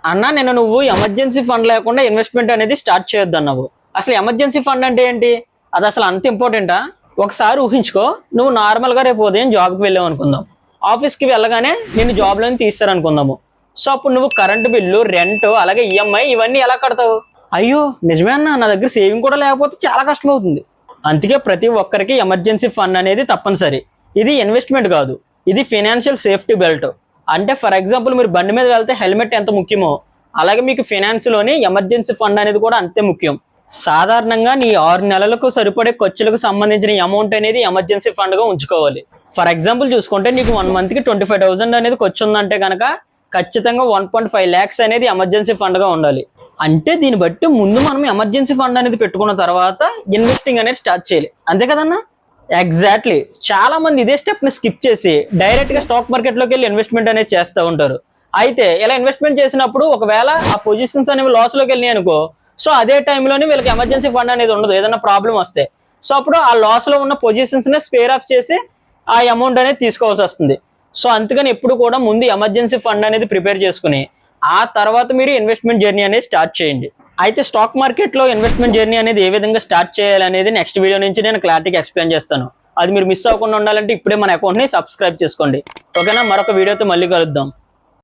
అన్నా నిన్న నువ్వు ఎమర్జెన్సీ ఫండ్ లేకుండా ఇన్వెస్ట్మెంట్ అనేది స్టార్ట్ చేయొద్దు అన్నావు. అసలు ఎమర్జెన్సీ ఫండ్ అంటే ఏంటి? అది అసలు అంత ఇంపార్టెంటా? ఒకసారి ఊహించుకో, నువ్వు నార్మల్గా రేపు ఉదయం జాబ్కి వెళ్ళావు అనుకుందాం. ఆఫీస్కి వెళ్ళగానే నిన్ను జాబ్లోని తీస్తారనుకుందాము. సో అప్పుడు నువ్వు కరెంటు బిల్లు, రెంట్, అలాగే ఈఎంఐ ఇవన్నీ ఎలా కడతావు? అయ్యో నిజమే అన్న, నా దగ్గర సేవింగ్ కూడా లేకపోతే చాలా కష్టం అవుతుంది. అందుకే ప్రతి ఒక్కరికి ఎమర్జెన్సీ ఫండ్ అనేది తప్పనిసరి. ఇది ఇన్వెస్ట్మెంట్ కాదు, ఇది ఫైనాన్షియల్ సేఫ్టీ బెల్ట్. అంటే ఫర్ ఎగ్జాంపుల్ మీరు బండి మీద వెళ్తే హెల్మెట్ ఎంత ముఖ్యమో, అలాగే మీకు ఫైనాన్స్ లోని ఎమర్జెన్సీ ఫండ్ అనేది కూడా అంతే ముఖ్యం. సాధారణంగా నీ 6 నెలలకు సరిపడే ఖర్చులకు సంబంధించిన అమౌంట్ అనేది ఎమర్జెన్సీ ఫండ్ గా ఉంచుకోవాలి. ఫర్ ఎగ్జాంపుల్ చూసుకుంటే నీకు 1 మంత్ కి 25,000 అనేది ఖర్చు ఉందంటే కనుక ఖచ్చితంగా 1.5 lakhs అనేది ఎమర్జెన్సీ ఫండ్ గా ఉండాలి. అంటే దీన్ని బట్టి ముందు మనం ఎమర్జెన్సీ ఫండ్ అనేది పెట్టుకున్న తర్వాత ఇన్వెస్టింగ్ అనేది స్టార్ట్ చేయాలి, అంతే కదన్నా? ఎగ్జాక్ట్లీ. చాలా మంది ఇదే స్టెప్ ని స్కిప్ చేసి డైరెక్ట్ గా స్టాక్ మార్కెట్ లోకి వెళ్ళి ఇన్వెస్ట్మెంట్ అనేది చేస్తూ ఉంటారు. అయితే ఇలా ఇన్వెస్ట్మెంట్ చేసినప్పుడు ఒకవేళ ఆ పొజిషన్స్ అనేవి లాస్ లోకి వెళ్ళినాయి అనుకో, సో అదే టైంలోనే వీళ్ళకి ఎమర్జెన్సీ ఫండ్ అనేది ఉండదు, ఏదైనా ప్రాబ్లం వస్తే. సో అప్పుడు ఆ లాస్ లో ఉన్న పొజిషన్స్ ని స్పేర్ ఆఫ్ చేసి ఆ అమౌంట్ అనేది తీసుకోవాల్సి వస్తుంది. సో అందుకని ఎప్పుడు కూడా ముందు ఎమర్జెన్సీ ఫండ్ అనేది ప్రిపేర్ చేసుకుని ఆ తర్వాత మీరు ఇన్వెస్ట్మెంట్ జర్నీ అనేది స్టార్ట్ చేయండి. అయితే స్టాక్ మార్కెట్ లో ఇన్వెస్ట్మెంట్ జర్నీ అనేది ఏ విధంగా స్టార్ట్ చేయాలనేది నెక్స్ట్ వీడియో నుంచి నేను క్లారిటీగా ఎక్స్ప్లెయిన్ చేస్తాను. అది మీరు మిస్ అవ్వకుండా ఉండాలంటే ఇప్పుడే మన అకౌంట్ ని సబ్స్క్రైబ్ చేసుకోండి. ఓకేనా? మరొక వీడియోతో మళ్ళీ కలుద్దాం.